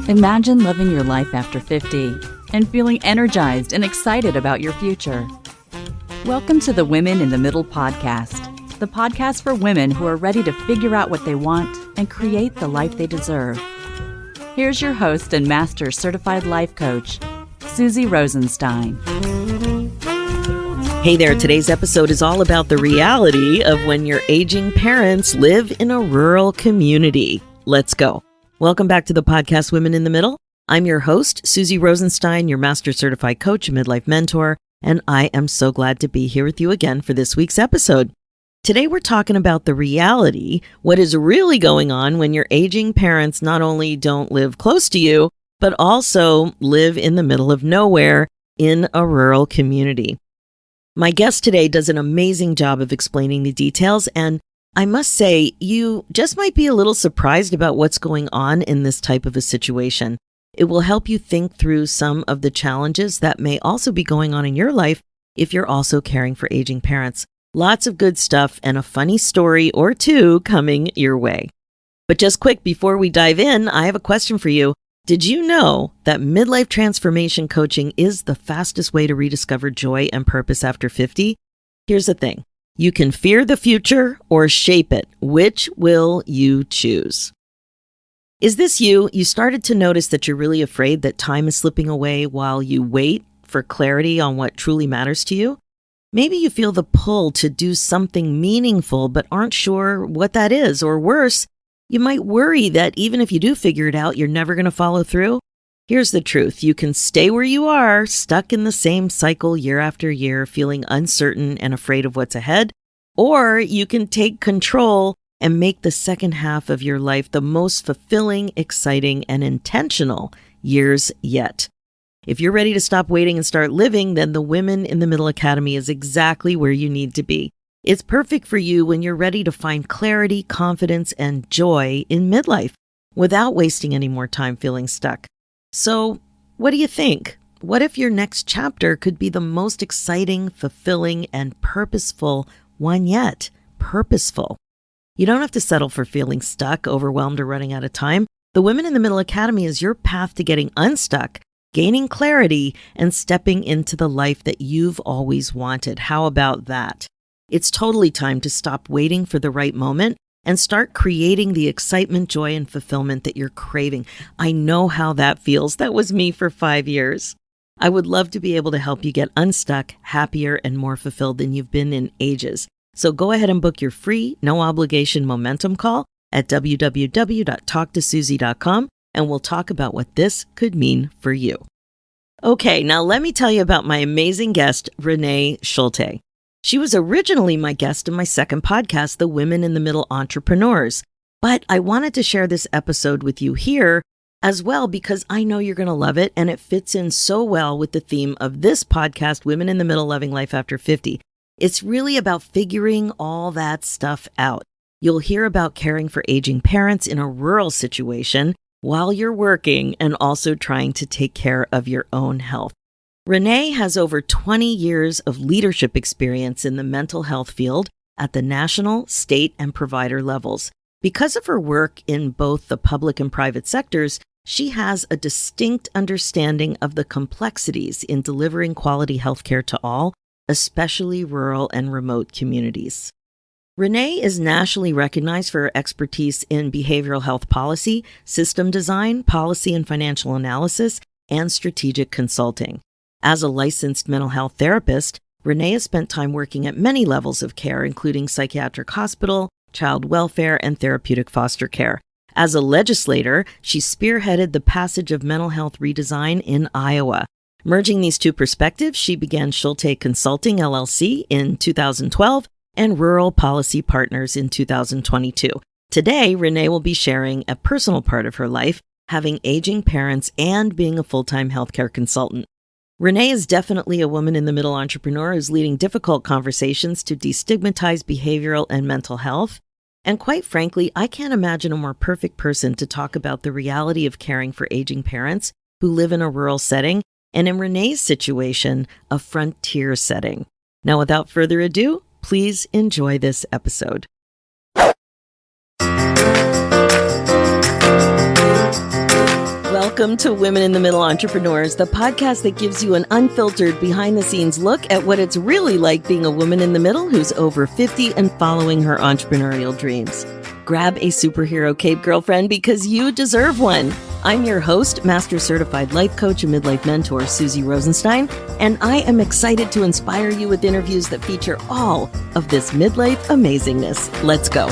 Imagine living your life after 50 and feeling energized and excited about your future. Welcome to the Women in the Middle podcast, the podcast for women who are ready to figure out what they want and create the life they deserve. Here's your host and master certified life coach, Susie Rosenstein. Hey there, today's episode is all about the reality of when your aging parents live in a rural community. Let's go. Welcome back to the podcast Women in the Middle. I'm your host, Susie Rosenstein, your master certified coach and midlife mentor, and I am so glad to be here with you again for this week's episode. Today we're talking about the reality, what is really going on when your aging parents not only don't live close to you, but also live in the middle of nowhere in a rural community. My guest today does an amazing job of explaining the details, and I must say, you just might be a little surprised about what's going on in this type of a situation. It will help you think through some of the challenges that may also be going on in your life if you're also caring for aging parents. Lots of good stuff and a funny story or two coming your way. But just quick, before we dive in, I have a question for you. Did you know that midlife transformation coaching is the fastest way to rediscover joy and purpose after 50? Here's the thing. You can fear the future or shape it. Which will you choose? Is this you? You started to notice that you're really afraid that time is slipping away while you wait for clarity on what truly matters to you? Maybe you feel the pull to do something meaningful but aren't sure what that is, or worse, you might worry that even if you do figure it out, you're never going to follow through. Here's the truth. You can stay where you are, stuck in the same cycle year after year, feeling uncertain and afraid of what's ahead, or you can take control and make the second half of your life the most fulfilling, exciting, and intentional years yet. If you're ready to stop waiting and start living, then the Women in the Middle Academy is exactly where you need to be. It's perfect for you when you're ready to find clarity, confidence, and joy in midlife without wasting any more time feeling stuck. So, what do you think? What if your next chapter could be the most exciting, fulfilling, and purposeful one yet? Purposeful. You don't have to settle for feeling stuck, overwhelmed, or running out of time. The Women in the Middle Academy is your path to getting unstuck, gaining clarity, and stepping into the life that you've always wanted. How about that? It's totally time to stop waiting for the right moment and start creating the excitement, joy, and fulfillment that you're craving. I know how that feels. That was me for 5 years. I would love to be able to help you get unstuck, happier, and more fulfilled than you've been in ages. So go ahead and book your free, no obligation momentum call at www.talktosusie.com, and we'll talk about what this could mean for you. Okay, now let me tell you about my amazing guest, Renee Schulte. She was originally my guest in my second podcast, The Women in the Middle Entrepreneurs. But I wanted to share this episode with you here as well because I know you're going to love it, and it fits in so well with the theme of this podcast, Women in the Middle Loving Life After 50. It's really about figuring all that stuff out. You'll hear about caring for aging parents in a rural situation while you're working and also trying to take care of your own health. Renee has over 20 years of leadership experience in the mental health field at the national, state, and provider levels. Because of her work in both the public and private sectors, she has a distinct understanding of the complexities in delivering quality healthcare to all, especially rural and remote communities. Renee is nationally recognized for her expertise in behavioral health policy, system design, policy and financial analysis, and strategic consulting. As a licensed mental health therapist, Renee has spent time working at many levels of care, including psychiatric hospital, child welfare, and therapeutic foster care. As a legislator, she spearheaded the passage of mental health redesign in Iowa. Merging these two perspectives, she began Schulte Consulting, LLC in 2012 and Rural Policy Partners in 2022. Today, Renee will be sharing a personal part of her life, having aging parents and being a full-time healthcare consultant. Renee is definitely a woman in the middle entrepreneur who's leading difficult conversations to destigmatize behavioral and mental health. And quite frankly, I can't imagine a more perfect person to talk about the reality of caring for aging parents who live in a rural setting, and in Renee's situation, a frontier setting. Now, without further ado, please enjoy this episode. Welcome to Women in the Middle Entrepreneurs, the podcast that gives you an unfiltered, behind-the-scenes look at what it's really like being a woman in the middle who's over 50 and following her entrepreneurial dreams. Grab a superhero cape, girlfriend, because you deserve one. I'm your host, Master Certified Life Coach and Midlife Mentor, Susie Rosenstein, and I am excited to inspire you with interviews that feature all of this midlife amazingness. Let's go.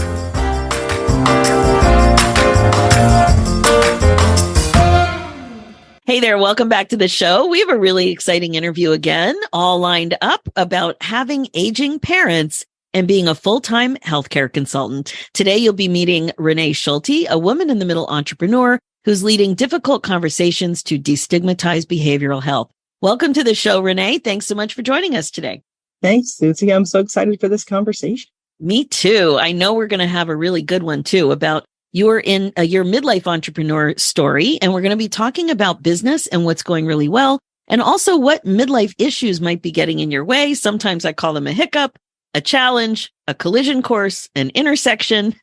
Hey there, welcome back to the show. We have a really exciting interview again, all lined up about having aging parents and being a full-time healthcare consultant. Today, you'll be meeting Renee Schulte, a woman in the middle entrepreneur who's leading difficult conversations to destigmatize behavioral health. Welcome to the show, Renee. Thanks so much for joining us today. Thanks, Susie. I'm so excited for this conversation. Me too. I know we're going to have a really good one too about your midlife entrepreneur story. And we're going to be talking about business and what's going really well. And also what midlife issues might be getting in your way. Sometimes I call them a hiccup, a challenge, a collision course, an intersection,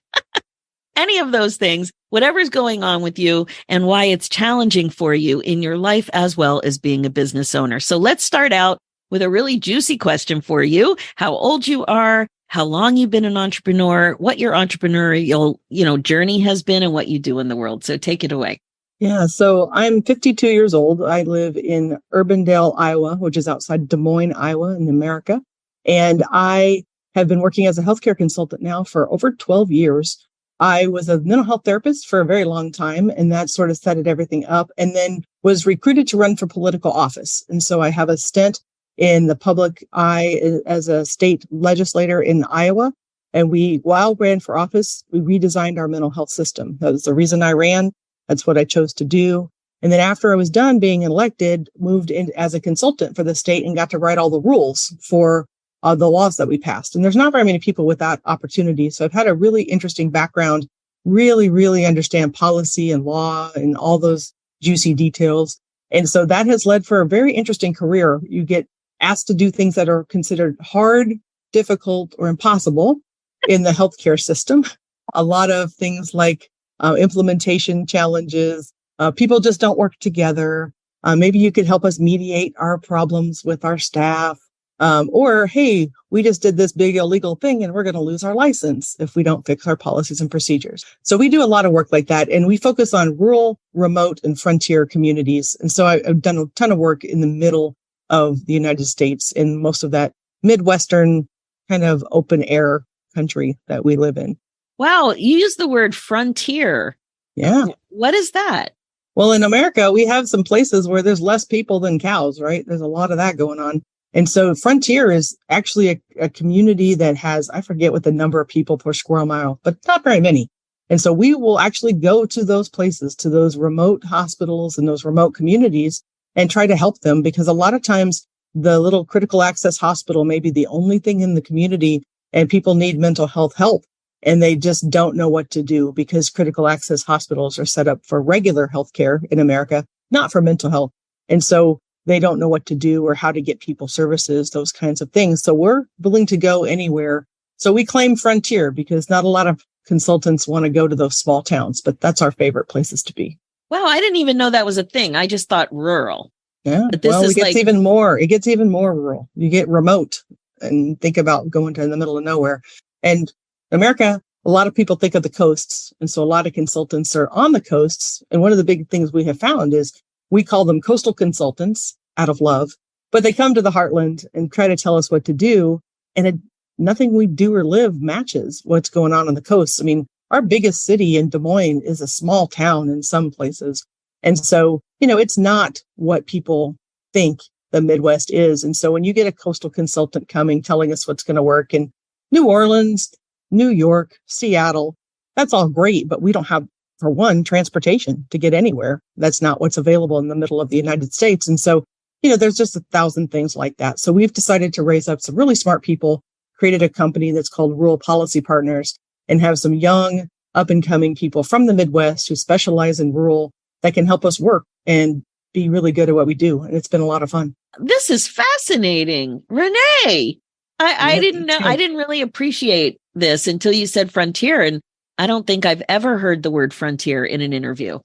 any of those things, whatever's going on with you and why it's challenging for you in your life as well as being a business owner. So let's start out with a really juicy question for you. How old you are, how long you've been an entrepreneur, what your entrepreneurial, journey has been and what you do in the world. So take it away. Yeah, so I'm 52 years old. I live in Urbandale, Iowa, which is outside Des Moines, Iowa in America. And I have been working as a healthcare consultant now for over 12 years. I was a mental health therapist for a very long time, and that sort of set everything up, and then was recruited to run for political office. And so I have a stint in the public eye as a state legislator in Iowa. And while ran for office, we redesigned our mental health system. That was the reason I ran. That's what I chose to do. And then after I was done being elected, moved in as a consultant for the state and got to write all the rules for the laws that we passed. And there's not very many people with that opportunity. So I've had a really interesting background, really understand policy and law and all those juicy details. And so that has led for a very interesting career. You get asked to do things that are considered hard, difficult, or impossible in the healthcare system. A lot of things like implementation challenges. People just don't work together. Maybe you could help us mediate our problems with our staff. Or, hey, we just did this big illegal thing and we're going to lose our license if we don't fix our policies and procedures. So we do a lot of work like that. And we focus on rural, remote, and frontier communities. And so I've done a ton of work in the middle of the United States in most of that Midwestern kind of open air country that we live in. Wow. You use the word frontier. Yeah. What is that? Well, in America, we have some places where there's less people than cows, right? There's a lot of that going on. And so frontier is actually a community that has, I forget what the number of people per square mile, but not very many. And so we will actually go to those places, to those remote hospitals and those remote communities and try to help them, because a lot of times the little critical access hospital may be the only thing in the community and people need mental health help and they just don't know what to do because critical access hospitals are set up for regular healthcare in America, not for mental health. And so they don't know what to do or how to get people services, those kinds of things. So we're willing to go anywhere. So we claim frontier because not a lot of consultants want to go to those small towns, but that's our favorite places to be. Wow, I didn't even know that was a thing. I just thought rural. Yeah, but this well, is it gets even more. It gets even more rural. You get remote and think about going to the middle of nowhere. And America, a lot of people think of the coasts. And so a lot of consultants are on the coasts. And one of the big things we have found is we call them coastal consultants out of love, but they come to the heartland and try to tell us what to do. And nothing we do or live matches what's going on the coast. I mean, our biggest city in Des Moines is a small town in some places. And so, it's not what people think the Midwest is. And so when you get a coastal consultant coming, telling us what's going to work in New Orleans, New York, Seattle, that's all great, but we don't have, for one, transportation to get anywhere. That's not what's available in the middle of the United States. And so, there's just 1,000 things like that. So we've decided to raise up some really smart people, created a company that's called Rural Policy Partners, and have some young up and coming people from the Midwest who specialize in rural that can help us work and be really good at what we do. And it's been a lot of fun. This is fascinating. Renee, I didn't know. I didn't really appreciate this until you said frontier. And I don't think I've ever heard the word frontier in an interview.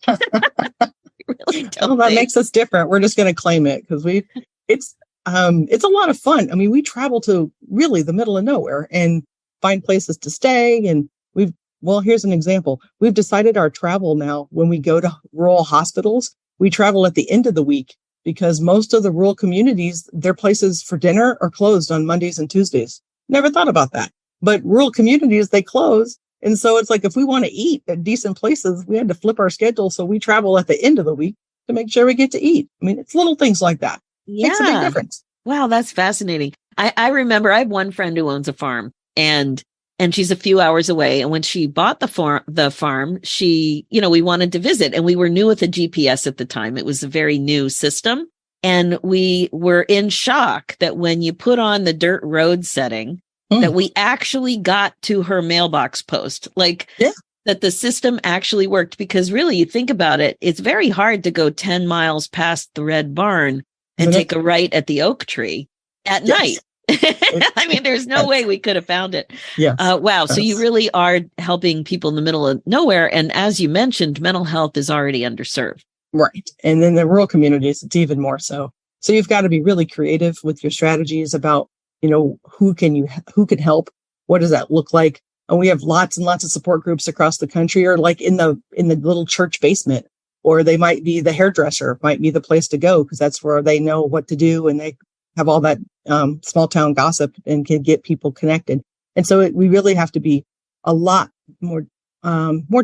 Really Well, that makes us different. We're just going to claim it because it's a lot of fun. I mean, we travel to really the middle of nowhere and find places to stay. And well, here's an example. We've decided our travel now, when we go to rural hospitals, we travel at the end of the week because most of the rural communities, their places for dinner are closed on Mondays and Tuesdays. Never thought about that. But rural communities, they close. And so it's like, if we want to eat at decent places, we had to flip our schedule. So we travel at the end of the week to make sure we get to eat. I mean, it's little things like that. Yeah. Makes a big difference. Wow, that's fascinating. I remember I have one friend who owns a farm and she's a few hours away. And when she bought the farm, she, we wanted to visit, and we were new with the GPS at the time. It was a very new system. And we were in shock that when you put on the dirt road setting, that we actually got to her mailbox post, that the system actually worked. Because really, you think about it, it's very hard to go 10 miles past the red barn and take a right at the oak tree at night. I mean, there's no way we could have found it. Yes. Wow. So you really are helping people in the middle of nowhere. And as you mentioned, mental health is already underserved. Right. And in the rural communities, it's even more so. So you've got to be really creative with your strategies about, who can help? What does that look like? And we have lots and lots of support groups across the country, or like in the little church basement, or they might be the hairdresser might be the place to go because that's where they know what to do. And they have all that small town gossip and can get people connected. And so we really have to be a lot more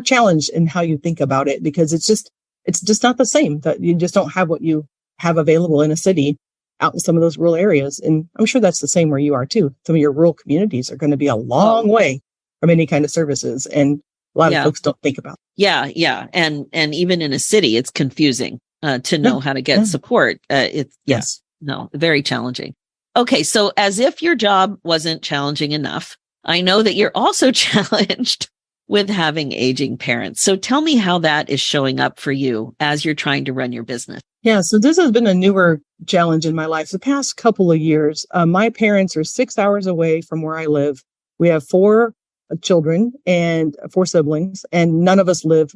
challenged in how you think about it, because it's just not the same. That you just don't have what you have available in a city out in some of those rural areas. And I'm sure that's the same where you are too. Some of your rural communities are going to be a long way from any kind of services. And a lot of folks don't think about it. Yeah. Yeah. And even in a city, it's confusing to know how to get support. Very challenging. Okay. So as if your job wasn't challenging enough, I know that you're also challenged with having aging parents. So tell me how that is showing up for you as you're trying to run your business. Yeah. So this has been a newer challenge in my life the past couple of years. My parents are 6 hours away from where I live. We have 4 children and 4 siblings, and none of us live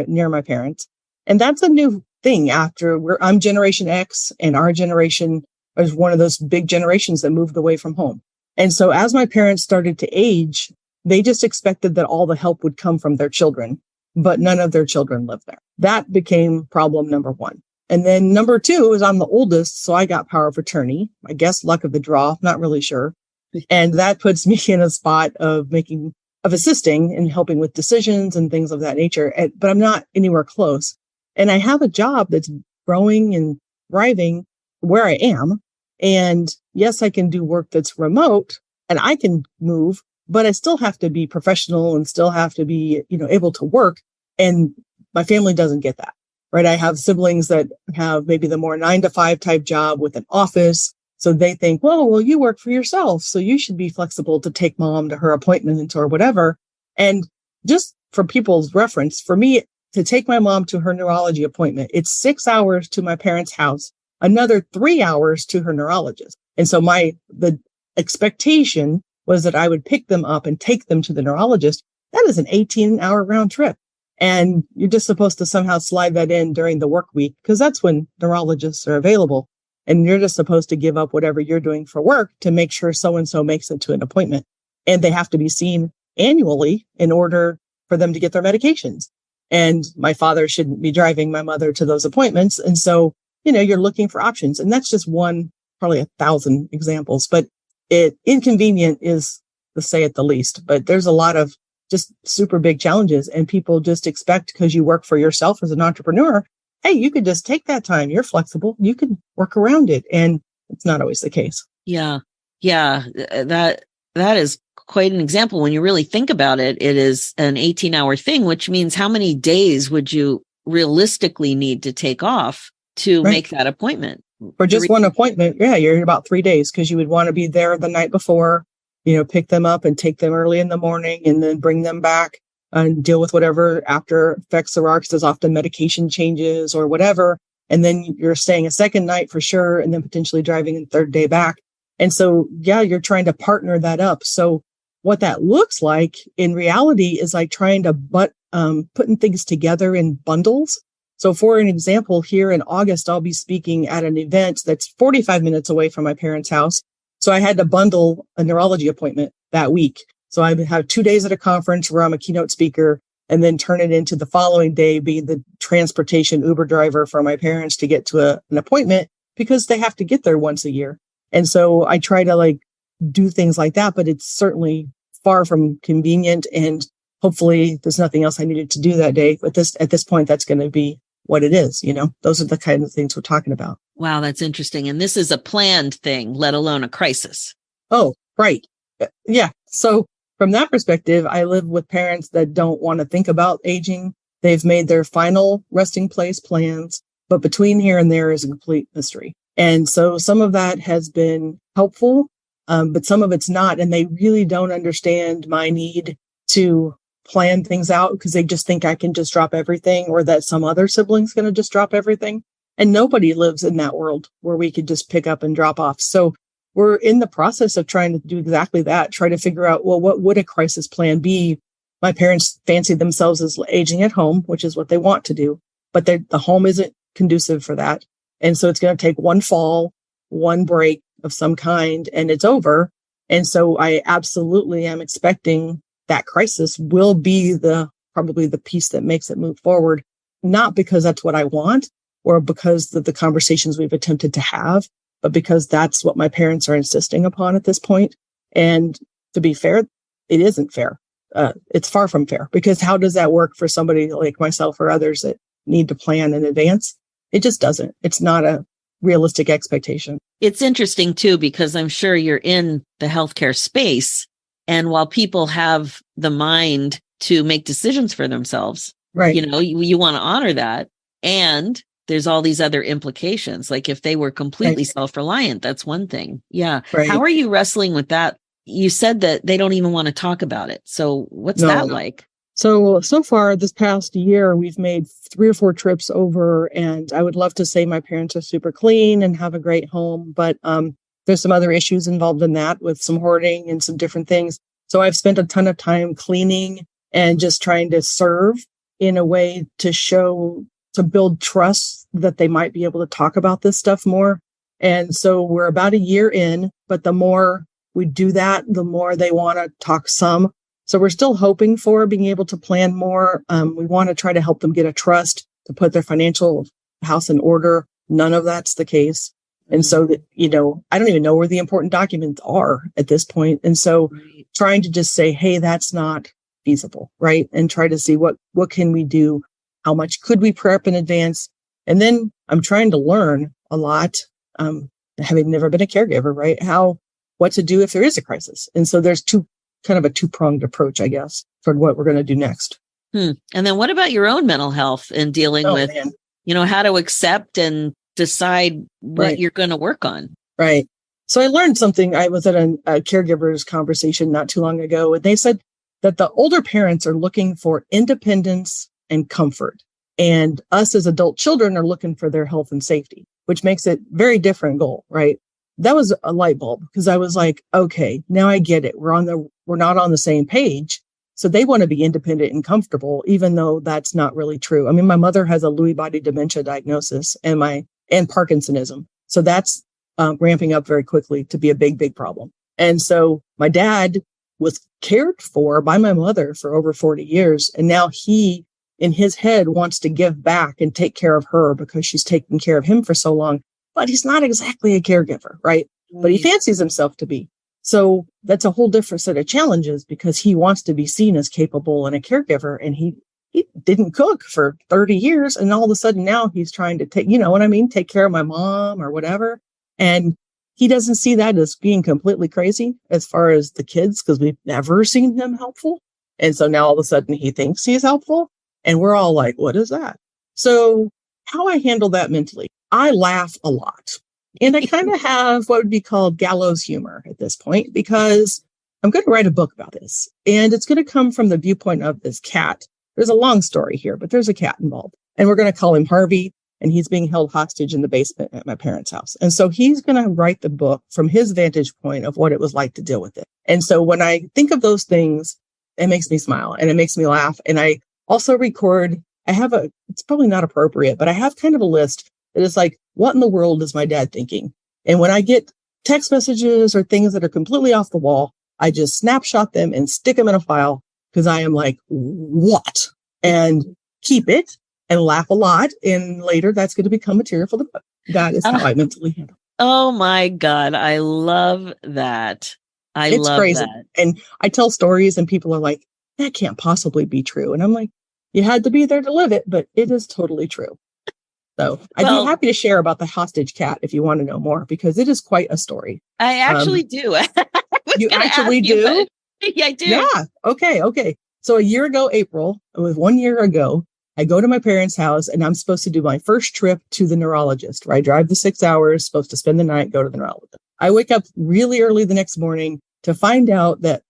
near my parents. And that's a new thing I'm Generation X, and our generation is one of those big generations that moved away from home. And so as my parents started to age, they just expected that all the help would come from their children, but none of their children lived there. That became problem number 1. And then number 2 is I'm the oldest, so I got power of attorney. I guess luck of the draw, not really sure. And that puts me in a spot of assisting and helping with decisions and things of that nature. But I'm not anywhere close. And I have a job that's growing and thriving where I am. And yes, I can do work that's remote and I can move, but I still have to be professional and still have to be, able to work. And my family doesn't get that, right? I have siblings that have maybe the more 9-to-5 type job with an office. So they think, well, you work for yourself, so you should be flexible to take mom to her appointment or whatever. And just for people's reference, for me to take my mom to her neurology appointment, it's 6 hours to my parents' house, another 3 hours to her neurologist. And so the expectation was that I would pick them up and take them to the neurologist. That is an 18-hour round trip. And you're just supposed to somehow slide that in during the work week, because that's when neurologists are available. And you're just supposed to give up whatever you're doing for work to make sure so-and-so makes it to an appointment. And they have to be seen annually in order for them to get their medications. And my father shouldn't be driving my mother to those appointments. And so, you're looking for options. And that's just one, probably 1,000 examples. But inconvenient is to say at the least. But there's a lot of just super big challenges. And people just expect, because you work for yourself as an entrepreneur, hey, you could just take that time. You're flexible. You can work around it. And it's not always the case. Yeah. Yeah. That is quite an example. When you really think about it, it is an 18-hour thing, which means how many days would you realistically need to take off to make that appointment? For just one appointment, you're about 3 days, because you would want to be there the night before, pick them up and take them early in the morning and then bring them back and deal with whatever after effects there are, because there's often medication changes or whatever. And then you're staying a second night for sure, and then potentially driving a third day back. And so, you're trying to partner that up. So what that looks like in reality is like trying to putting things together in bundles. So for an example, here in August, I'll be speaking at an event that's 45 minutes away from my parents' house. So I had to bundle a neurology appointment that week. So I have 2 days at a conference where I'm a keynote speaker, and then turn it into the following day being the transportation Uber driver for my parents to get to an appointment, because they have to get there once a year. And so I try to do things like that, but it's certainly far from convenient. And hopefully there's nothing else I needed to do that day. But at this point, that's going to be what it is. Those are the kind of things we're talking about. Wow, that's interesting. And this is a planned thing, let alone a crisis. Oh, right. Yeah. So from that perspective, I live with parents that don't want to think about aging. They've made their final resting place plans, but between here and there is a complete mystery. And so some of that has been helpful, but some of it's not. And they really don't understand my need to plan things out, because they just think I can just drop everything, or that some other sibling's going to just drop everything. And nobody lives in that world where we could just pick up and drop off. So we're in the process of trying to do exactly that, try to figure out, well, what would a crisis plan be? My parents fancy themselves as aging at home, which is what they want to do, but the home isn't conducive for that. And so it's going to take one fall, one break of some kind, and it's over. And so I absolutely am expecting that crisis will be probably the piece that makes it move forward, not because that's what I want or because of the conversations we've attempted to have, but because that's what my parents are insisting upon at this point. And to be fair, it isn't fair. It's far from fair, because how does that work for somebody like myself or others that need to plan in advance? It just doesn't. It's not a realistic expectation. It's interesting too, because I'm sure you're in the healthcare space. And while people have the mind to make decisions for themselves, right? You want to honor that. And there's all these other implications. Like if they were completely self-reliant, that's one thing. Yeah. Right. How are you wrestling with that? You said that they don't even want to talk about it. So what's that like? So far this past year, we've made 3 or 4 trips over, and I would love to say my parents are super clean and have a great home, but there's some other issues involved in that with some hoarding and some different things. So I've spent a ton of time cleaning and just trying to serve in a way to build trust that they might be able to talk about this stuff more. And so we're about a year in, but the more we do that, the more they want to talk some. So we're still hoping for being able to plan more. We want to try to help them get a trust to put their financial house in order. None of that's the case. And so that, I don't even know where the important documents are at this point. And so trying to just say, hey, that's not feasible, right? And try to see what can we do? How much could we prep in advance? And then I'm trying to learn a lot, having never been a caregiver, right? What to do if there is a crisis. And so there's kind of a 2-pronged approach, I guess, toward what we're going to do next. And then what about your own mental health and dealing with, how to accept and decide what you're going to work on? Right. So I learned something. I was at a caregivers conversation not too long ago, and they said that the older parents are looking for independence and comfort. And us as adult children are looking for their health and safety, which makes it very different goal, right? That was a light bulb, because I was like, okay, now I get it. We're not on the same page. So they want to be independent and comfortable, even though that's not really true. I mean, my mother has a Lewy body dementia diagnosis and Parkinsonism. So that's ramping up very quickly to be a big, big problem. And so my dad was cared for by my mother for over 40 years. And now he, in his head, wants to give back and take care of her because she's taken care of him for so long. But he's not exactly a caregiver, right? But he fancies himself to be. So that's a whole different set of challenges, because he wants to be seen as capable and a caregiver. And he didn't cook for 30 years. And all of a sudden now he's trying to take care of my mom or whatever. And he doesn't see that as being completely crazy as far as the kids, because we've never seen him helpful. And so now all of a sudden he thinks he's helpful. And we're all like, what is that? So how I handle that mentally, I laugh a lot. And I kind of have what would be called gallows humor at this point, because I'm going to write a book about this. And it's going to come from the viewpoint of this cat. There's a long story here, but there's a cat involved. And we're going to call him Harvey. And he's being held hostage in the basement at my parents' house. And so he's going to write the book from his vantage point of what it was like to deal with it. And so when I think of those things, it makes me smile and it makes me laugh. And I also record it's probably not appropriate, but I have kind of a list that is like, what in the world is my dad thinking? And when I get text messages or things that are completely off the wall, I just snapshot them and stick them in a file because I am like, what? And keep it and laugh a lot. And later that's going to become material for the book. That is how I mentally handle it. Oh my God. I love that. It's crazy. And I tell stories and people are like, that can't possibly be true. And I'm like, you had to be there to live it, but it is totally true. So I'd be happy to share about the hostage cat if you want to know more, because it is quite a story. I actually do. You actually do? Yeah, I do. Yeah. Okay. So a year ago, April, it was 1 year ago, I go to my parents' house and I'm supposed to do my first trip to the neurologist, where I drive the 6 hours, supposed to spend the night, go to the neurologist. I wake up really early the next morning to find out that,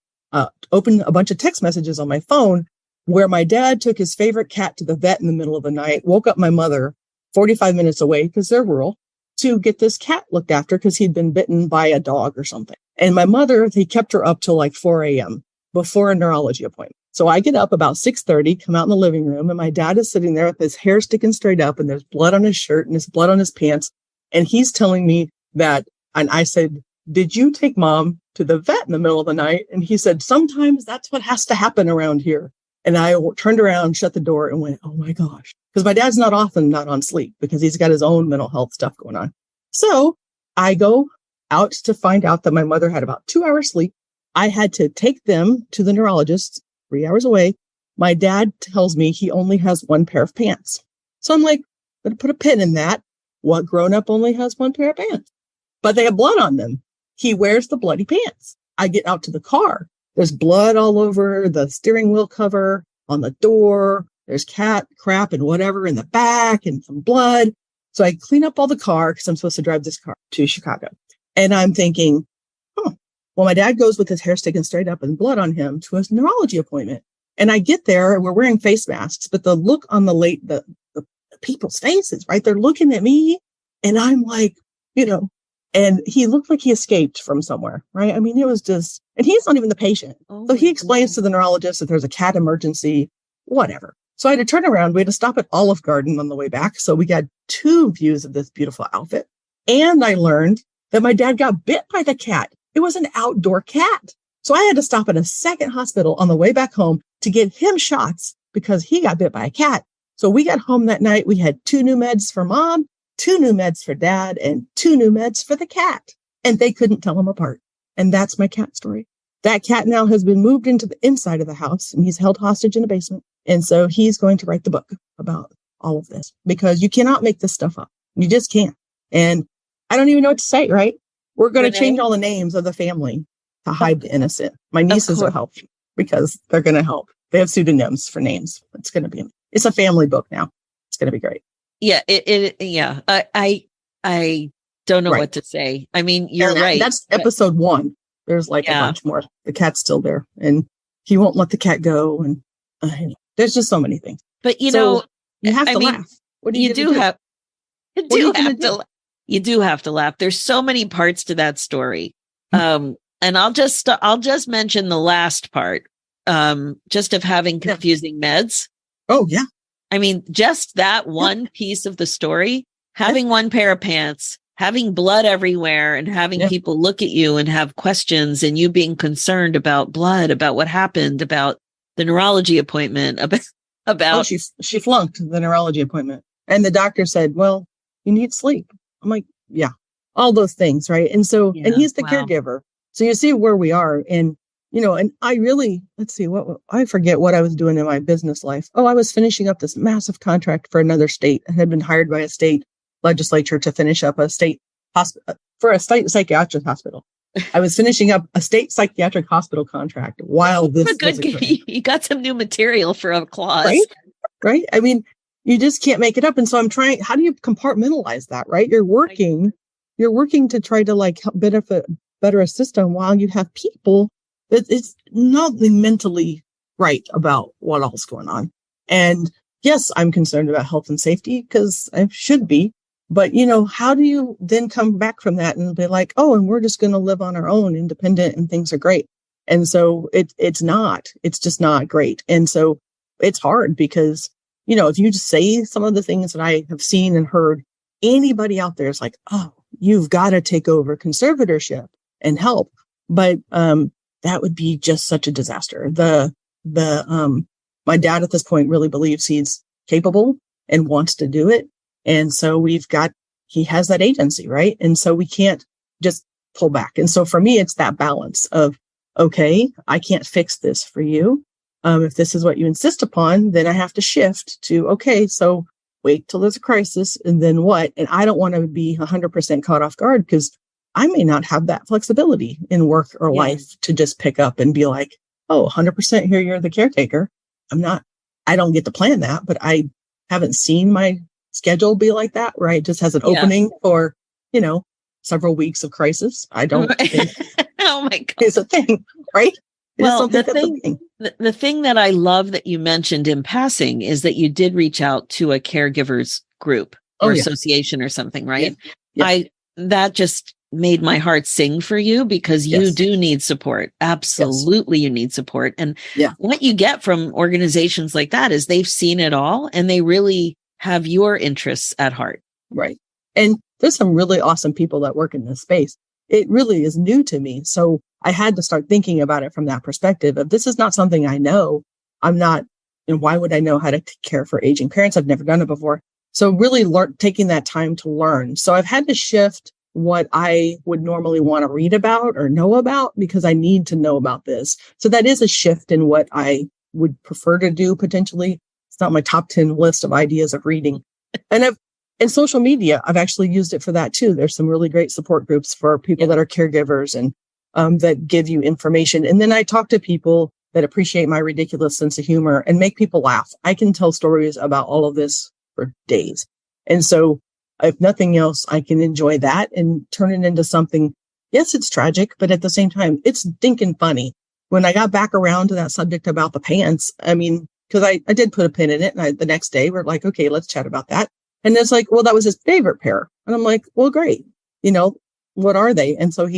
open a bunch of text messages on my phone where my dad took his favorite cat to the vet in the middle of the night, woke up my mother 45 minutes away because they're rural to get this cat looked after because he'd been bitten by a dog or something. And my mother, he kept her up till like 4 a.m. before a neurology appointment. So I get up about 6:30, come out in the living room, and my dad is sitting there with his hair sticking straight up and there's blood on his shirt and there's blood on his pants. And he's telling me that, and I said, did you take mom to the vet in the middle of the night? And he said, sometimes that's what has to happen around here. And I turned around, shut the door and went, oh my gosh. Because my dad's not on sleep because he's got his own mental health stuff going on. So I go out to find out that my mother had about 2 hours sleep. I had to take them to the neurologist 3 hours away. My dad tells me he only has one pair of pants. So I'm like, I'm going to put a pin in that. What grown-up only has one pair of pants? But they have blood on them. He wears the bloody pants. I get out to the car. There's blood all over the steering wheel cover, on the door. There's cat crap and whatever in the back and some blood. So I clean up all the car because I'm supposed to drive this car to Chicago. And I'm thinking, well, my dad goes with his hair sticking straight up and blood on him to a neurology appointment. And I get there and we're wearing face masks, but the look on the people's faces, right? They're looking at me and I'm like, and he looked like he escaped from somewhere, right? I mean, it was just, and he's not even the patient. So he explains to the neurologist that there's a cat emergency, whatever. So I had to turn around. We had to stop at Olive Garden on the way back. So we got 2 views of this beautiful outfit. And I learned that my dad got bit by the cat. It was an outdoor cat. So I had to stop at a second hospital on the way back home to get him shots because he got bit by a cat. So we got home that night. We had 2 new meds for mom, 2 new meds for dad, and 2 new meds for the cat. And they couldn't tell them apart. And that's my cat story. That cat now has been moved into the inside of the house and he's held hostage in the basement. And so he's going to write the book about all of this because you cannot make this stuff up. You just can't. And I don't even know what to say, right? We're going to change all the names of the family to hide the innocent. My nieces will help because they're going to help. They have pseudonyms for names. It's a family book now. It's going to be great. Yeah. Yeah. I don't know what to say. I mean, you're right. That's episode 1. There's like a bunch more. The cat's still there and he won't let the cat go. And there's just so many things. But you know, you have to laugh. What do you do? You do have to laugh. There's so many parts to that story. And I'll just mention the last part, just of having confusing meds. Oh yeah. I mean, just that one piece of the story, having one pair of pants, having blood everywhere and having people look at you and have questions and you being concerned about blood, about what happened, about the neurology appointment, about she flunked the neurology appointment. And the doctor said, well, you need sleep. I'm like, yeah, all those things. Right. And so, and he's the caregiver. So you see where we are. And, and I really, I forget what I was doing in my business life. Oh, I was finishing up this massive contract for another state. I had been hired by a state legislature to finish up a state hospital for a state psychiatric hospital. I was finishing up a state psychiatric hospital contract while this was occurring. You got some new material for a clause. Right. I mean, you just can't make it up. And so I'm trying, how do you compartmentalize that, right? You're working to try to like help better a system while you have people that it's not mentally right about what all's going on. And yes, I'm concerned about health and safety because I should be. But, how do you then come back from that and be like, oh, and we're just going to live on our own, independent, and things are great. And so it's just not great. And so it's hard because, if you just say some of the things that I have seen and heard, anybody out there is like, oh, you've got to take over conservatorship and help. But that would be just such a disaster. My dad at this point really believes he's capable and wants to do it. And so he has that agency, right? And so we can't just pull back. And so for me, it's that balance of, okay, I can't fix this for you. If this is what you insist upon, then I have to shift to, okay, so wait till there's a crisis and then what? And I don't want to be 100% caught off guard because I may not have that flexibility in work or life to just pick up and be like, oh, 100% here, you're the caretaker. I don't get to plan that, but I haven't seen my schedule be like that, right? It just has an opening for, several weeks of crisis. I don't think oh my God. It's a thing, right? Well, the thing that I love that you mentioned in passing is that you did reach out to a caregivers group or association or something, right? Yeah. That just made my heart sing for you because you do need support. Absolutely. You need support. And what you get from organizations like that is they've seen it all and they really have your interests at heart. Right. And there's some really awesome people that work in this space. It really is new to me. So I had to start thinking about it from that perspective of this is not something I know. And why would I know how to care for aging parents? I've never done it before. So really taking that time to learn. So I've had to shift what I would normally want to read about or know about because I need to know about this. So that is a shift in what I would prefer to do potentially. It's not my top 10 list of ideas of reading. And in social media, I've actually used it for that too. There's some really great support groups for people that are caregivers and that give you information. And then I talk to people that appreciate my ridiculous sense of humor and make people laugh. I can tell stories about all of this for days. And so if nothing else, I can enjoy that and turn it into something. Yes, it's tragic, but at the same time, it's stinking funny. When I got back around to that subject about the pants, because I did put a pin in it. And the next day we're like, okay, let's chat about that. And it's like, well, that was his favorite pair. And I'm like, well, great. What are they? And so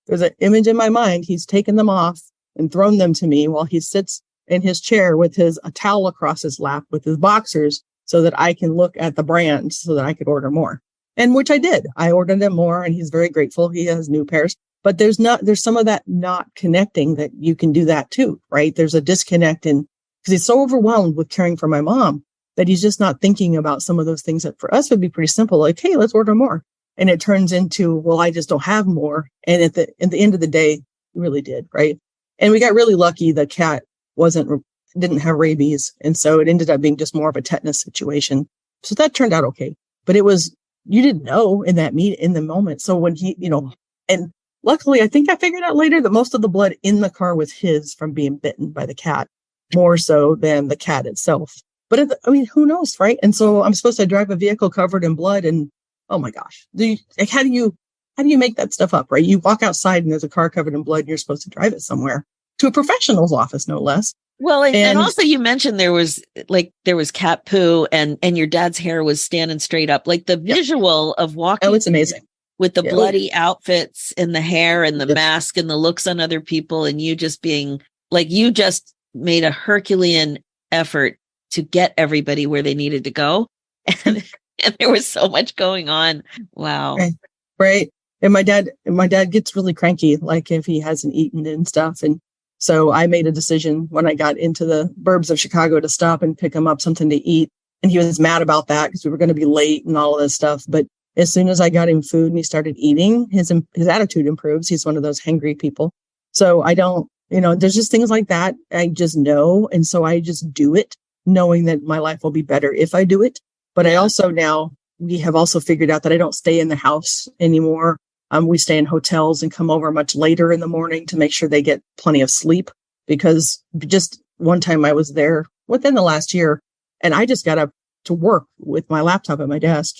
there's an image in my mind. He's taken them off and thrown them to me while he sits in his chair with a towel across his lap with his boxers so that I can look at the brand so that I could order more. And which I did. I ordered them more and he's very grateful. He has new pairs, but there's some of that not connecting that you can do that too, right? There's a disconnect because he's so overwhelmed with caring for my mom that he's just not thinking about some of those things that for us would be pretty simple. Like, hey, let's order more. And it turns into, well, I just don't have more. And at the end of the day, we really did. Right. And we got really lucky. The cat didn't have rabies. And so it ended up being just more of a tetanus situation. So that turned out okay. But you didn't know in the moment. So when and luckily, I think I figured out later that most of the blood in the car was his from being bitten by the cat, more so than the cat itself. But who knows, right? And so I'm supposed to drive a vehicle covered in blood, and oh my gosh, how do you make that stuff up, right? You walk outside and there's a car covered in blood, and you're supposed to drive it somewhere to a professional's office, no less. Well, and also you mentioned there was cat poo, and your dad's hair was standing straight up, like the visual of walking. Oh, it's amazing with the bloody outfits and the hair and the mask and the looks on other people, and you just being like you just made a Herculean effort to get everybody where they needed to go. And there was so much going on. Wow. Right. And my dad gets really cranky, like if he hasn't eaten and stuff. And so I made a decision when I got into the burbs of Chicago to stop and pick him up something to eat. And he was mad about that because we were going to be late and all of this stuff. But as soon as I got him food and he started eating, his attitude improves. He's one of those hangry people. So I don't, there's just things like that. I just know. And so I just do it, knowing that my life will be better if I do it. But we have also figured out that I don't stay in the house anymore. We stay in hotels and come over much later in the morning to make sure they get plenty of sleep. Because just one time I was there within the last year and I just got up to work with my laptop at my desk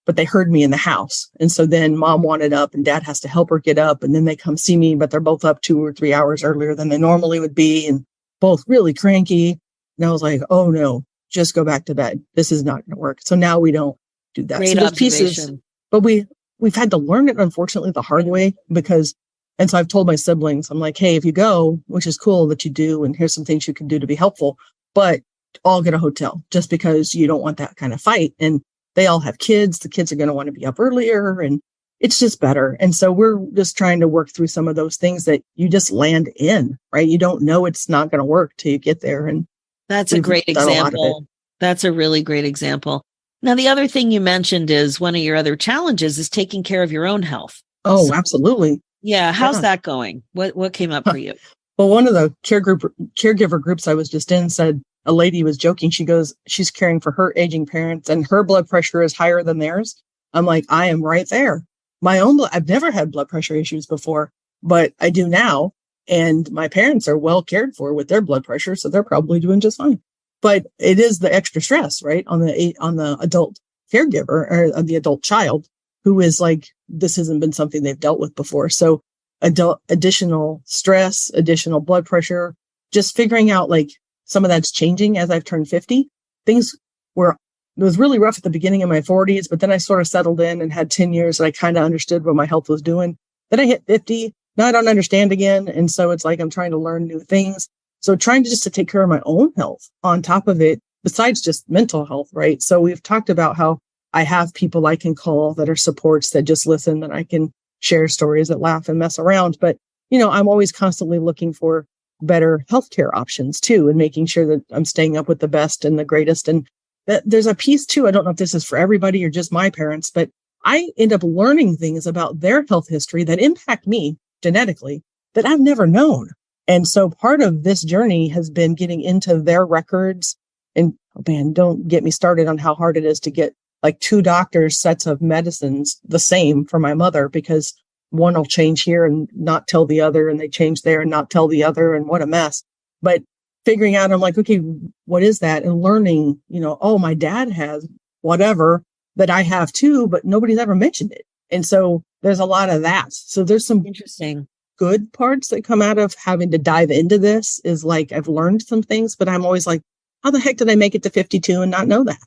but they heard me in the house. And so then mom wanted up and dad has to help her get up. And then they come see me, but they're both up 2 or 3 hours earlier than they normally would be and both really cranky. And I was like, oh no, just go back to bed. This is not going to work. So now we don't do that. Great so observation. Pieces, but we've had to learn it, unfortunately, the hard way and so I've told my siblings, I'm like, hey, if you go, which is cool that you do, and here's some things you can do to be helpful, but all get a hotel just because you don't want that kind of fight. And they all have kids. The kids are going to want to be up earlier, and it's just better. And so we're just trying to work through some of those things that you just land in, right? You don't know it's not going to work till you get there. And that's a great example. That's a really great example. Now, the other thing you mentioned is one of your other challenges is taking care of your own health. Oh, so, absolutely. Yeah. How's that going? What came up for you? Well, one of the caregiver groups I was just in said, a lady was joking. She goes, she's caring for her aging parents and her blood pressure is higher than theirs. I'm like, I am right there. I've never had blood pressure issues before, but I do now. And my parents are well cared for with their blood pressure. So they're probably doing just fine. But it is the extra stress, right? On the adult caregiver or the adult child who is like, this hasn't been something they've dealt with before. So additional stress, additional blood pressure, just figuring out like some of that's changing as I've turned 50. Things it was really rough at the beginning of my 40s, but then I sort of settled in and had 10 years and I kind of understood what my health was doing. Then I hit 50. Now I don't understand again. And so it's like I'm trying to learn new things. So trying to take care of my own health on top of it, besides just mental health, right? So we've talked about how I have people I can call that are supports that just listen, that I can share stories, that laugh and mess around. But, I'm always constantly looking for better healthcare options too, and making sure that I'm staying up with the best and the greatest. And that there's a piece too. I don't know if this is for everybody or just my parents, but I end up learning things about their health history that impact me genetically that I've never known. And so part of this journey has been getting into their records. And oh man, don't get me started on how hard it is to get like 2 doctors' sets of medicines the same for my mother, because one will change here and not tell the other, and they change there and not tell the other, and what a mess. But figuring out, I'm like, okay, what is that? And learning, oh, my dad has whatever that I have too, but nobody's ever mentioned it. And so there's a lot of that. So there's some interesting good parts that come out of having to dive into this, is like, I've learned some things, but I'm always like, how the heck did I make it to 52 and not know that?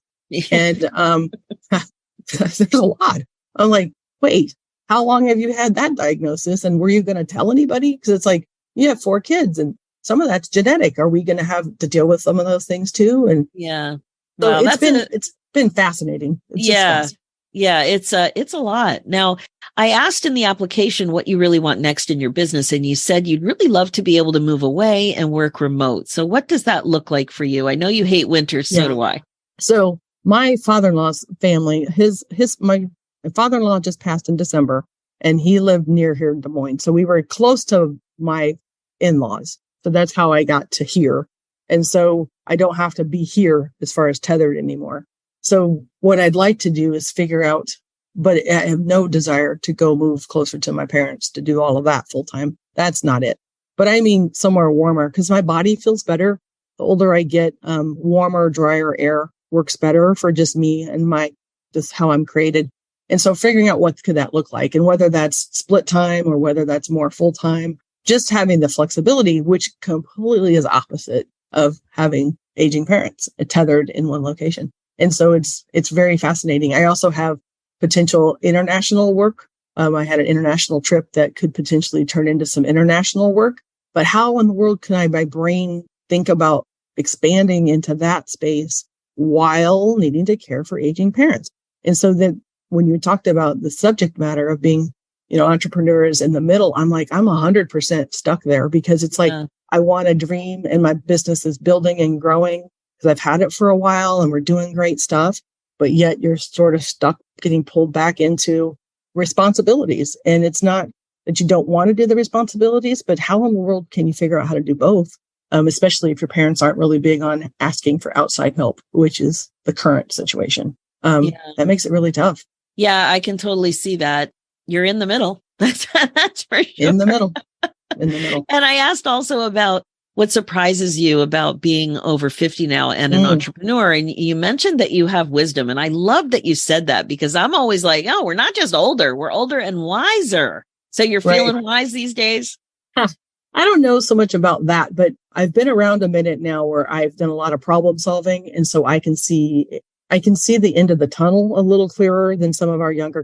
And there's a lot. I'm like, wait, how long have you had that diagnosis? And were you going to tell anybody? Because it's like, you have 4 kids and some of that's genetic. Are we going to have to deal with some of those things too? And yeah, so wow, it's been fascinating. Yeah, it's a lot. Now, I asked in the application what you really want next in your business, and you said you'd really love to be able to move away and work remote. So what does that look like for you? I know you hate winter, so do I. So my father-in-law's family, my father-in-law just passed in December, and he lived near here in Des Moines. So we were close to my in-laws. So that's how I got to here. And so I don't have to be here as far as tethered anymore. So what I'd like to do is figure out, but I have no desire to go move closer to my parents to do all of that full time. That's not it. But I mean, somewhere warmer, because my body feels better. The older I get, warmer, drier air works better for just me and just how I'm created. And so figuring out what could that look like, and whether that's split time or whether that's more full time, just having the flexibility, which completely is opposite of having aging parents tethered in one location. And so it's very fascinating. I also have potential international work. I had an international trip that could potentially turn into some international work. But how in the world can my brain think about expanding into that space while needing to care for aging parents? And so that when you talked about the subject matter of being, entrepreneurs in the middle, I'm like, I'm 100% stuck there, because it's like, I want a dream and my business is building and growing because I've had it for a while and we're doing great stuff, but yet you're sort of stuck getting pulled back into responsibilities. And it's not that you don't want to do the responsibilities, but how in the world can you figure out how to do both? Especially if your parents aren't really big on asking for outside help, which is the current situation. That makes it really tough. Yeah, I can totally see that. You're in the middle. That's for sure. In the middle. And I asked also about what surprises you about being over 50 now and an entrepreneur. And you mentioned that you have wisdom. And I love that you said that, because I'm always like, oh, we're not just older, we're older and wiser. So you're feeling wise these days? I don't know so much about that, but I've been around a minute now where I've done a lot of problem solving. And so I can see the end of the tunnel a little clearer than some of our younger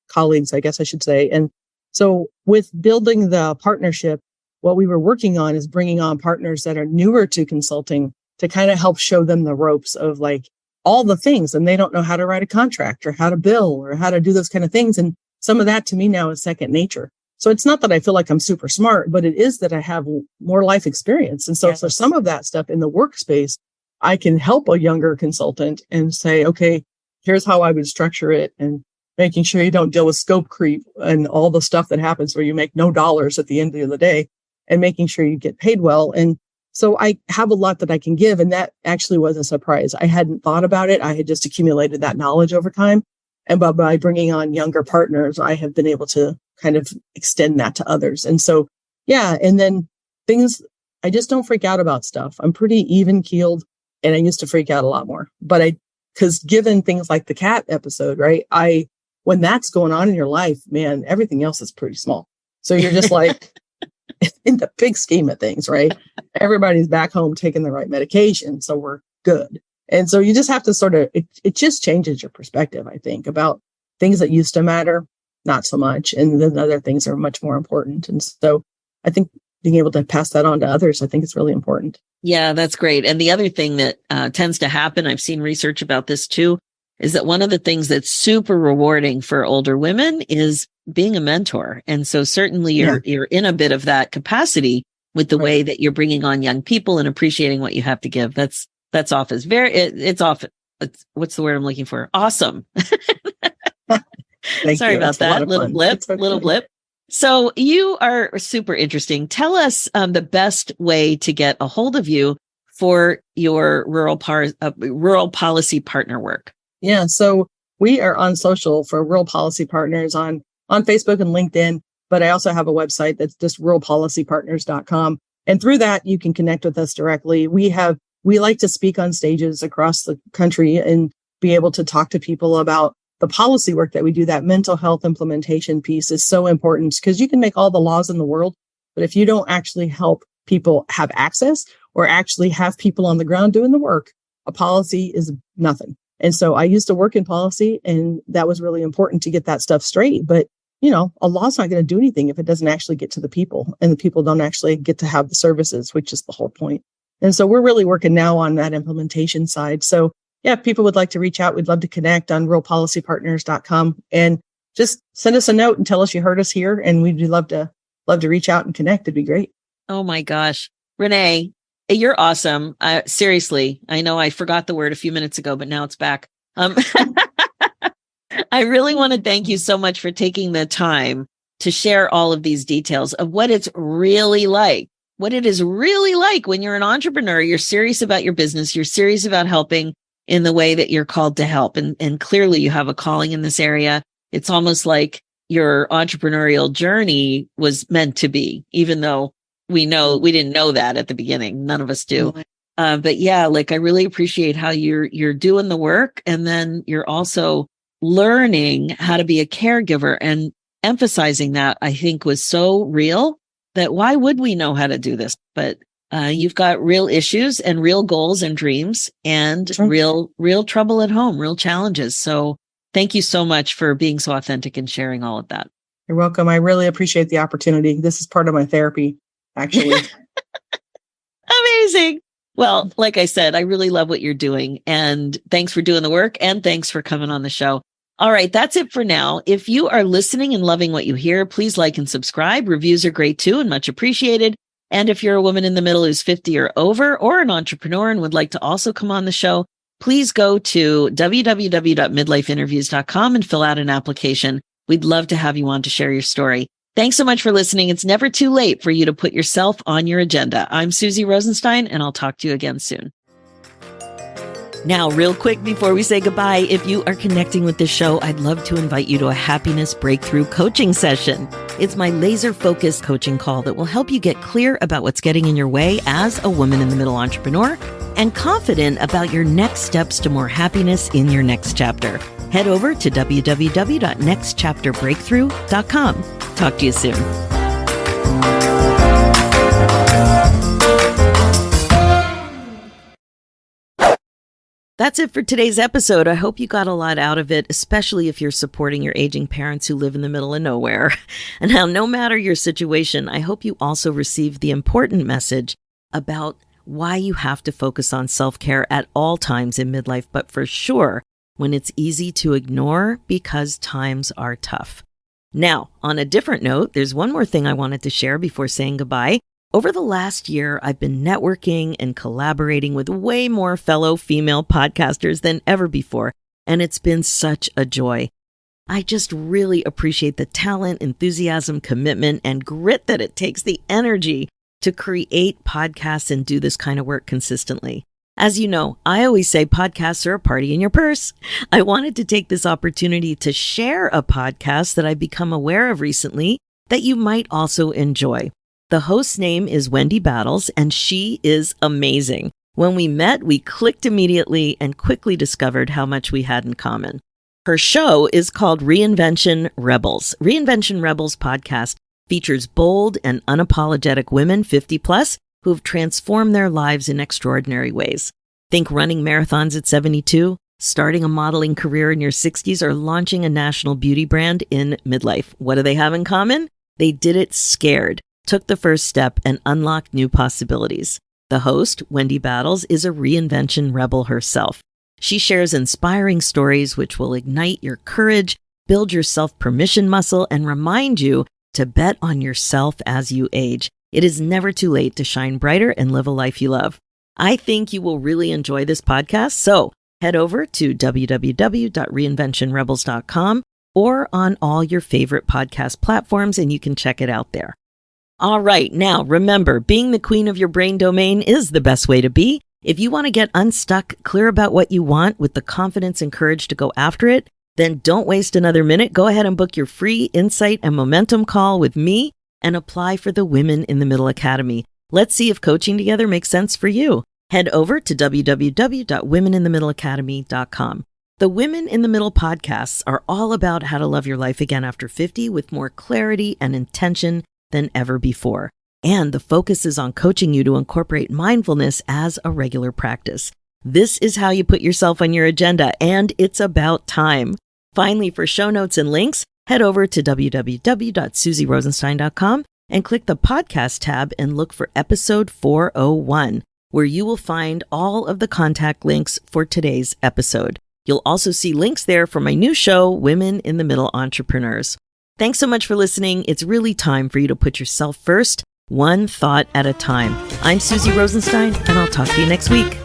colleagues, I guess I should say. And so with building the partnership, what we were working on is bringing on partners that are newer to consulting to kind of help show them the ropes of like all the things. And they don't know how to write a contract or how to bill or how to do those kind of things. And some of that to me now is second nature. So it's not that I feel like I'm super smart, but it is that I have more life experience. And so Yes. for some of that stuff in the workspace, I can help a younger consultant and say, okay, here's how I would structure it, and making sure you don't deal with scope creep and all the stuff that happens where you make no dollars at the end of the day, and making sure you get paid well. And so I have a lot that I can give. And that actually was a surprise. I hadn't thought about it. I had just accumulated that knowledge over time. And by bringing on younger partners, I have been able to kind of extend that to others. And so, yeah. And then I just don't freak out about stuff. I'm pretty even keeled, and I used to freak out a lot more, because given things like the cat episode, right? When that's going on in your life, man, everything else is pretty small. So you're just like, in the big scheme of things, right? Everybody's back home taking the right medication, so we're good. And so you just have to it just changes your perspective, I think, about things that used to matter, not so much. And then other things are much more important. And so I think being able to pass that on to others, I think it's really important. Yeah, that's great. And the other thing that tends to happen, I've seen research about this too, is that one of the things that's super rewarding for older women is being a mentor. And so certainly you're in a bit of that capacity with the way that you're bringing on young people and appreciating what you have to give. That's often what's the word I'm looking for? Awesome. Sorry about that. Little blip. So you are super interesting. Tell us the best way to get a hold of you for your rural policy partner work. Yeah. So we are on social for Rural Policy Partners on Facebook and LinkedIn, but I also have a website that's just ruralpolicypartners.com. And through that, you can connect with us directly. We like to speak on stages across the country and be able to talk to people about the policy work that we do. That mental health implementation piece is so important, because you can make all the laws in the world, but if you don't actually help people have access or actually have people on the ground doing the work, a policy is nothing. And so I used to work in policy, and that was really important to get that stuff straight. But, a law's not going to do anything if it doesn't actually get to the people, and the people don't actually get to have the services, which is the whole point. And so we're really working now on that implementation side. So yeah, if people would like to reach out, we'd love to connect on ruralpolicypartners.com, and just send us a note and tell us you heard us here. And we'd love to reach out and connect. It'd be great. Oh my gosh. Renee, you're awesome. Seriously, I know I forgot the word a few minutes ago, but now it's back. I really want to thank you so much for taking the time to share all of these details of what it's really like, what it is really like when you're an entrepreneur. You're serious about your business. You're serious about helping in the way that you're called to help. And clearly you have a calling in this area. It's almost like your entrepreneurial journey was meant to be, even though we didn't know that at the beginning. None of us do. But yeah, like I really appreciate how you're doing the work, and then you're also learning how to be a caregiver, and emphasizing that, I think, was so real that why would we know how to do this? But you've got real issues and real goals and dreams, and real trouble at home, real challenges. So thank you so much for being so authentic and sharing all of that. You're welcome. I really appreciate the opportunity. This is part of my therapy, actually. Amazing. Well, like I said, I really love what you're doing, and thanks for doing the work, and thanks for coming on the show. All right, that's it for now. If you are listening and loving what you hear, please like and subscribe. Reviews are great too and much appreciated. And if you're a woman in the middle who's 50 or over, or an entrepreneur and would like to also come on the show, please go to www.midlifeinterviews.com and fill out an application. We'd love to have you on to share your story. Thanks so much for listening. It's never too late for you to put yourself on your agenda. I'm Susie Rosenstein, and I'll talk to you again soon. Now, real quick before we say goodbye, if you are connecting with this show, I'd love to invite you to a happiness breakthrough coaching session. It's my laser-focused coaching call that will help you get clear about what's getting in your way as a woman in the middle entrepreneur, and confident about your next steps to more happiness in your next chapter. Head over to www.nextchapterbreakthrough.com. Talk to you soon. That's it for today's episode. I hope you got a lot out of it, especially if you're supporting your aging parents who live in the middle of nowhere. And now, no matter your situation, I hope you also received the important message about why you have to focus on self-care at all times in midlife, but for sure when it's easy to ignore because times are tough. Now, on a different note, there's one more thing I wanted to share before saying goodbye. Over the last year, I've been networking and collaborating with way more fellow female podcasters than ever before, and it's been such a joy. I just really appreciate the talent, enthusiasm, commitment, and grit that it takes, the energy to create podcasts and do this kind of work consistently. As you know, I always say podcasts are a party in your purse. I wanted to take this opportunity to share a podcast that I've become aware of recently that you might also enjoy. The host's name is Wendy Battles, and she is amazing. When we met, we clicked immediately and quickly discovered how much we had in common. Her show is called Reinvention Rebels. Reinvention Rebels podcast features bold and unapologetic women 50 plus who have transformed their lives in extraordinary ways. Think running marathons at 72, starting a modeling career in your 60s, or launching a national beauty brand in midlife. What do they have in common? They did it scared, took the first step, and unlocked new possibilities. The host, Wendy Battles, is a reinvention rebel herself. She shares inspiring stories which will ignite your courage, build your self-permission muscle, and remind you to bet on yourself as you age. It is never too late to shine brighter and live a life you love. I think you will really enjoy this podcast, so head over to www.reinventionrebels.com or on all your favorite podcast platforms, and you can check it out there. All right, now remember, being the queen of your brain domain is the best way to be. If you want to get unstuck, clear about what you want with the confidence and courage to go after it, then don't waste another minute. Go ahead and book your free insight and momentum call with me and apply for the Women in the Middle Academy. Let's see if coaching together makes sense for you. Head over to www.womeninthemiddleacademy.com. The Women in the Middle podcasts are all about how to love your life again after 50 with more clarity and intention than ever before. And the focus is on coaching you to incorporate mindfulness as a regular practice. This is how you put yourself on your agenda, and it's about time. Finally, for show notes and links, head over to www.susierosenstein.com and click the podcast tab and look for episode 401, where you will find all of the contact links for today's episode. You'll also see links there for my new show, Women in the Middle Entrepreneurs. Thanks so much for listening. It's really time for you to put yourself first, one thought at a time. I'm Susie Rosenstein, and I'll talk to you next week.